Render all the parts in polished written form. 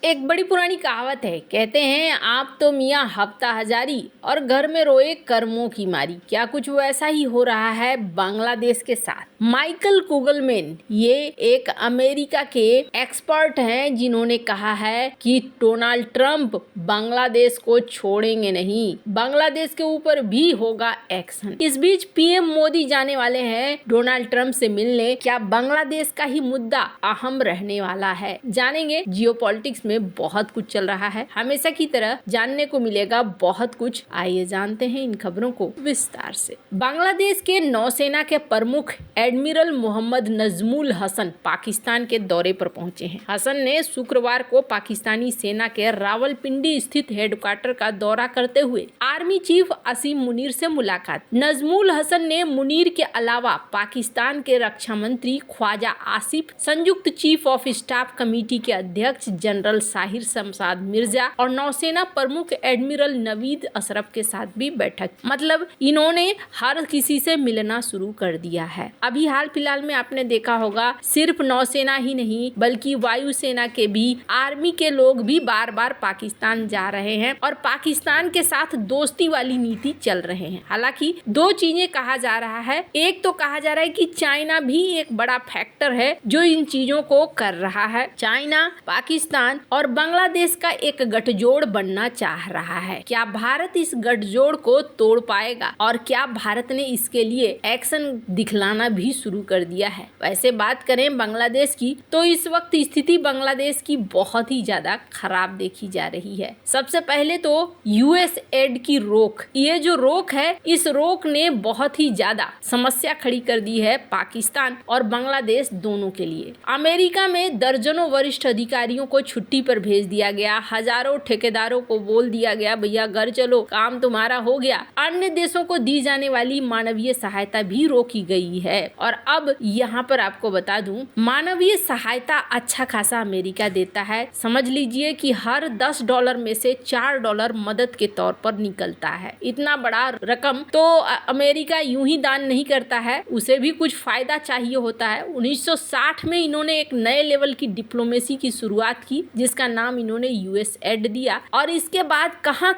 एक बड़ी पुरानी कहावत है, कहते हैं आप तो मियाँ हफ्ता हजारी और घर में रोए कर्मों की मारी। क्या कुछ वैसा ही हो रहा है बांग्लादेश के साथ। माइकल कुगलमैन ये एक अमेरिका के एक्सपर्ट हैं जिन्होंने कहा है कि डोनाल्ड ट्रंप बांग्लादेश को छोड़ेंगे नहीं, बांग्लादेश के ऊपर भी होगा एक्शन। इस बीच पीएम मोदी जाने वाले हैं डोनाल्ड ट्रंप से मिलने। क्या बांग्लादेश का ही मुद्दा अहम रहने वाला है? जानेंगे। जियोपॉलिटिक्स में बहुत कुछ चल रहा है, हमेशा की तरह जानने को मिलेगा बहुत कुछ। आइए जानते हैं इन खबरों को विस्तार से। बांग्लादेश के नौसेना के प्रमुख एडमिरल मोहम्मद नजमुल हसन पाकिस्तान के दौरे पर पहुंचे हैं। हसन ने शुक्रवार को पाकिस्तानी सेना के रावलपिंडी स्थित हेडक्वार्टर का दौरा करते हुए आर्मी चीफ असीम मुनीर से मुलाकात। नजमुल हसन ने मुनीर के अलावा पाकिस्तान के रक्षा मंत्री ख्वाजा आसिफ, संयुक्त चीफ ऑफ स्टाफ कमेटी के अध्यक्ष जनरल साहिर शमशाद मिर्जा और नौसेना प्रमुख एडमिरल नवीद अशरफ के साथ भी बैठक। मतलब इन्होंने हर किसी से मिलना शुरू कर दिया है। अभी हाल फिलहाल में आपने देखा होगा, सिर्फ नौसेना ही नहीं बल्कि वायुसेना के भी, आर्मी के लोग भी बार बार पाकिस्तान जा रहे हैं और पाकिस्तान के साथ दोस्ती वाली नीति चल रहे हैं। हालांकि दो चीजें कहा जा रहा है। एक तो कहा जा रहा है कि चाइना भी एक बड़ा फैक्टर है जो इन चीजों को कर रहा है। चाइना, पाकिस्तान और बांग्लादेश का एक गठजोड़ बनना चाह रहा है। क्या भारत इस गठजोड़ को तोड़ पाएगा और क्या भारत ने इसके लिए एक्शन दिखलाना भी शुरू कर दिया है? वैसे बात करें बांग्लादेश की तो इस वक्त स्थिति बांग्लादेश की बहुत ही ज्यादा खराब देखी जा रही है। सबसे पहले तो यूएस एड की रोक, ये जो रोक है, इस रोक ने बहुत ही ज्यादा समस्या खड़ी कर दी है पाकिस्तान और बांग्लादेश दोनों के लिए। अमेरिका में दर्जनों वरिष्ठ अधिकारियों को छुट्टी पर भेज दिया गया। हजारों ठेकेदारों को बोल दिया गया भैया घर चलो, काम तुम्हारा हो गया। अन्य देशों को दी जाने वाली मानवीय सहायता भी रोकी गई है। और अब यहाँ पर आपको बता दूं, मानवीय सहायता अच्छा खासा अमेरिका देता है। समझ लीजिए कि हर $10 में से $4 मदद के तौर पर निकलता है। इतना बड़ा रकम तो अमेरिका यूं ही दान नहीं करता है, उसे भी कुछ फायदा चाहिए होता है। 1960 में इन्होंने एक नए लेवल की डिप्लोमेसी की शुरुआत की जिसका नाम इन्होंने यूएस एड दिया। और इसके बाद कहां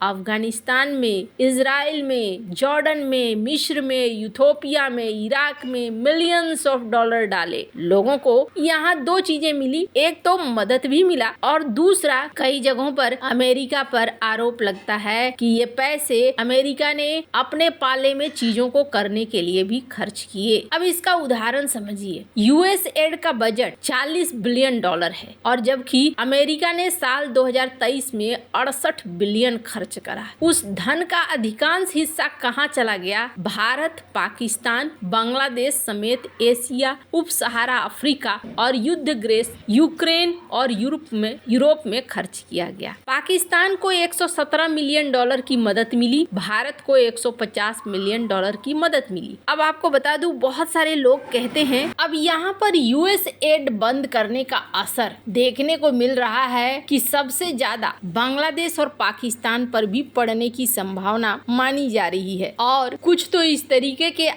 अफगानिस्तान में, इजराइल में, जॉर्डन में, मिस्र में, यूथोपिया में, इराक में मिलियंस ऑफ डॉलर डाले। लोगों को यहाँ दो चीजें मिली, एक तो मदद भी मिला और दूसरा कई जगहों पर अमेरिका पर आरोप लगता है कि ये पैसे अमेरिका ने अपने पाले में चीजों को करने के लिए भी खर्च किए। अब इसका उदाहरण समझिए, यूएस एड का बजट $40 बिलियन है और जबकि अमेरिका ने साल 2023 में 68 बिलियन खर्च करा। उस धन का अधिकांश हिस्सा कहां चला गया? भारत, पाकिस्तान, बांग्लादेश समेत एशिया, उप सहारा अफ्रीका और युद्धग्रस्त यूक्रेन और यूरोप में खर्च किया गया। पाकिस्तान को $117 मिलियन की मदद मिली, भारत को $150 मिलियन की मदद मिली। अब आपको बता दूं, बहुत सारे लोग कहते हैं अब यहाँ पर यूएस एड बंद करने का असर देखने को मिल रहा है कि सबसे ज्यादा बांग्लादेश और पाकिस्तान पर भी पड़ने की संभावना मानी जा रही है। और कुछ तो इस तरीके के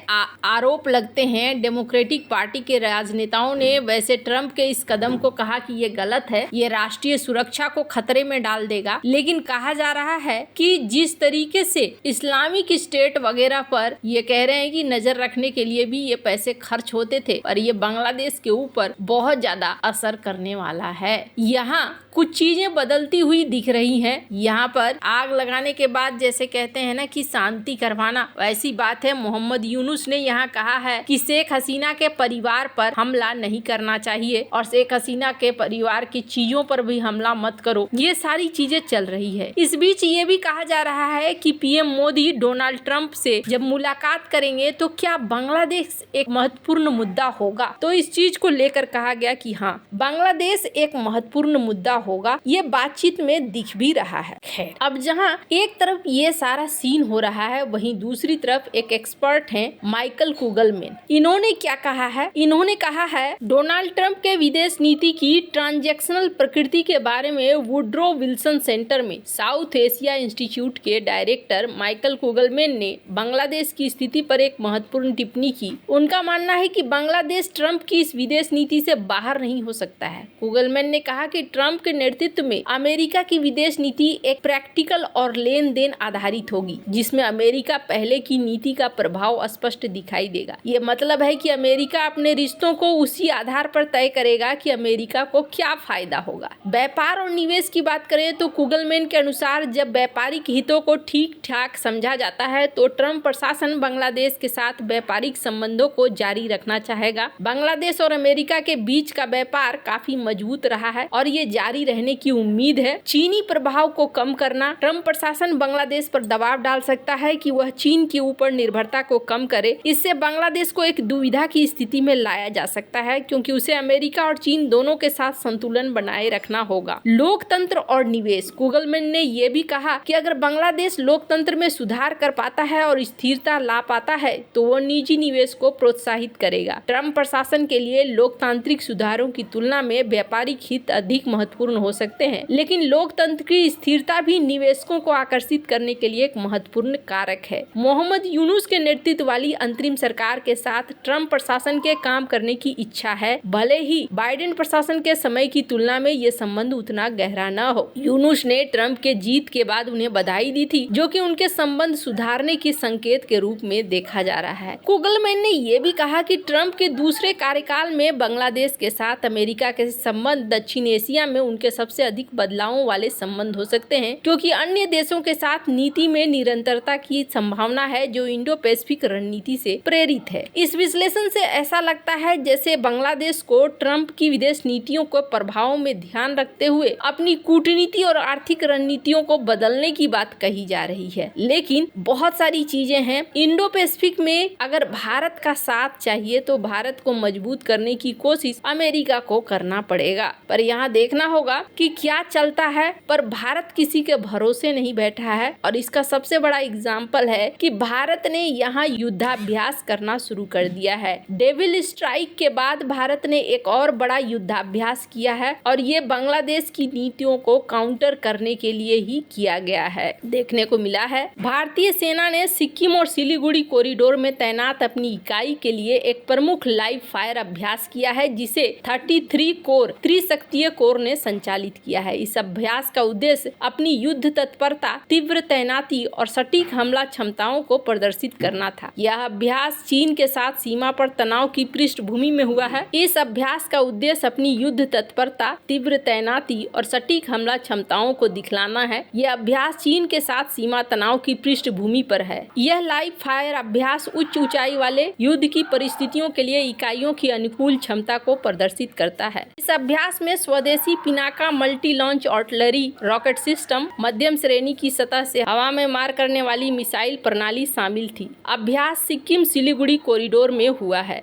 आरोप लगते हैं। डेमोक्रेटिक पार्टी के राजनेताओं ने वैसे ट्रंप के इस कदम को कहा कि ये गलत है, ये राष्ट्रीय सुरक्षा को खतरे में डाल देगा। लेकिन कहा जा रहा है कि जिस तरीके से इस्लामिक स्टेट वगैरह पर ये कह रहे हैं कि नजर रखने के लिए भी ये पैसे खर्च होते थे, और ये बांग्लादेश के ऊपर बहुत ज्यादा असर करने वाला है। यहाँ कुछ चीजें बदलती हुई दिख रही हैं। यहाँ पर आग लगाने के बाद जैसे कहते हैं ना कि शांति करवाना, वैसी बात है। मोहम्मद यूनुस ने यहाँ कहा है कि शेख हसीना के परिवार पर हमला नहीं करना चाहिए और शेख हसीना के परिवार की चीजों पर भी हमला मत करो। ये सारी चीजें चल रही है। इस बीच ये भी कहा जा रहा है कि पीएम मोदी डोनाल्ड ट्रंप से जब मुलाकात करेंगे तो क्या बांग्लादेश एक महत्वपूर्ण मुद्दा होगा। तो इस चीज को लेकर कहा गया कि हाँ, बांग्लादेश एक महत्वपूर्ण मुद्दा होगा। ये बातचीत में दिख भी रहा है। खैर, अब जहाँ एक तरफ ये सारा सीन हो रहा है, वहीं दूसरी तरफ एक एक्सपर्ट हैं माइकल कुगलमैन। इन्होंने क्या कहा है? इन्होंने कहा है डोनाल्ड ट्रंप के विदेश नीति की ट्रांजैक्शनल प्रकृति के बारे में वुड्रो विल्सन सेंटर में साउथ एशिया इंस्टीट्यूट के डायरेक्टर माइकल कुगलमैन ने बांग्लादेश की स्थिति पर एक महत्वपूर्ण टिप्पणी की। उनका मानना है कि बांग्लादेश ट्रंप की इस विदेश नीति से बाहर नहीं हो सकता है। कुगलमैन ने कहा कि कि ट्रंप के नेतृत्व में अमेरिका की विदेश नीति एक प्रैक्टिकल और लेन देन आधारित होगी, जिसमें अमेरिका पहले की नीति का प्रभाव स्पष्ट दिखाई देगा। ये मतलब है कि अमेरिका अपने रिश्तों को उसी आधार पर तय करेगा कि अमेरिका को क्या फायदा होगा। व्यापार और निवेश की बात करें तो कुगलमैन के अनुसार जब व्यापारिक हितों को ठीक ठाक समझा जाता है तो ट्रंप प्रशासन बांग्लादेश के साथ व्यापारिक संबंधों को जारी रखना चाहेगा। बांग्लादेश और अमेरिका के बीच का व्यापार काफी मजबूत रहा है और ये जारी रहने की उम्मीद है। चीनी प्रभाव को कम करना, ट्रंप प्रशासन बांग्लादेश पर दबाव डाल सकता है कि वह चीन के ऊपर निर्भरता को कम करे। इससे बांग्लादेश को एक दुविधा की स्थिति में लाया जा सकता है, क्योंकि उसे अमेरिका और चीन दोनों के साथ संतुलन बनाए रखना होगा। लोकतंत्र और निवेश, कुगलमैन ने यह भी कहा कि अगर बांग्लादेश लोकतंत्र में सुधार कर पाता है और स्थिरता ला पाता है तो वो निजी निवेश को प्रोत्साहित करेगा। ट्रंप प्रशासन के लिए लोकतांत्रिक सुधारों की तुलना में व्यापारिक हित अधिक महत्वपूर्ण हो सकते हैं, लेकिन लोकतंत्र की स्थिरता भी निवेशकों को आकर्षित करने के लिए एक महत्वपूर्ण कारक है। मोहम्मद यूनुस के नेतृत्व वाली अंतरिम सरकार के साथ ट्रंप प्रशासन के काम करने की इच्छा है, भले ही बाइडेन प्रशासन के समय की तुलना में ये संबंध उतना गहरा न हो। यूनुस ने ट्रंप के जीत के बाद उन्हें बधाई दी थी, जो कि उनके संबंध सुधारने के संकेत के रूप में देखा जा रहा है। कुगलमैन ने यह भी कहा कि ट्रंप के दूसरे कार्यकाल में बांग्लादेश के साथ अमेरिका के संबंध दक्षिण एशिया में उनके सबसे अधिक बदलावों वाले संबंध हो सकते हैं, क्योंकि अन्य देशों के साथ नीति में निरंतरता की संभावना है जो इंडो पैसिफिक रणनीति से प्रेरित है। इस विश्लेषण से ऐसा लगता है जैसे बांग्लादेश को ट्रंप की विदेश नीतियों को प्रभाव में ध्यान रखते हुए अपनी कूटनीति और आर्थिक रणनीतियों को बदलने की बात कही जा रही है। लेकिन बहुत सारी चीजें हैं। इंडो पैसिफिक में अगर भारत का साथ चाहिए तो भारत को मजबूत करने की कोशिश अमेरिका को करना पड़ेगा, पर यहाँ देखना होगा कि क्या चलता है। पर भारत किसी के भरोसे नहीं बैठा है और इसका सबसे बड़ा एग्जाम्पल है कि भारत ने यहाँ युद्धाभ्यास करना शुरू कर दिया है। डेविल स्ट्राइक के बाद भारत ने एक और बड़ा युद्धाभ्यास किया है और ये बांग्लादेश की नीतियों को काउंटर करने के लिए ही किया गया है। देखने को मिला है भारतीय सेना ने सिक्किम और सिलीगुड़ी कॉरिडोर में तैनात अपनी इकाई के लिए एक प्रमुख लाइव फायर अभ्यास किया है, जिसे 33 कोर त्रिशक्तिय कोर ने संचालित किया है। इस अभ्यास का उद्देश्य अपनी युद्ध तत्परता, तीव्र तैनाती और सटीक हमला क्षमताओं को प्रदर्शित करना था। यह अभ्यास चीन के साथ सीमा पर तनाव की पृष्ठभूमि में हुआ है। इस अभ्यास का उद्देश्य अपनी युद्ध तत्परता, तीव्र तैनाती और सटीक हमला क्षमताओं को दिखलाना है। यह अभ्यास चीन के साथ सीमा तनाव की पृष्ठभूमि पर है। यह लाइव फायर अभ्यास उच्च ऊंचाई वाले युद्ध की परिस्थितियों के लिए इकाइयों की अनुकूल क्षमता को प्रदर्शित करता है। इस अभ्यास में स्वदेशी Pinaka multi launch artillery rocket system, मध्यम श्रेणी की सतह से हवा में मार करने वाली मिसाइल प्रणाली शामिल थी। अभ्यास सिक्किम सिलीगुड़ी कॉरिडोर में हुआ है।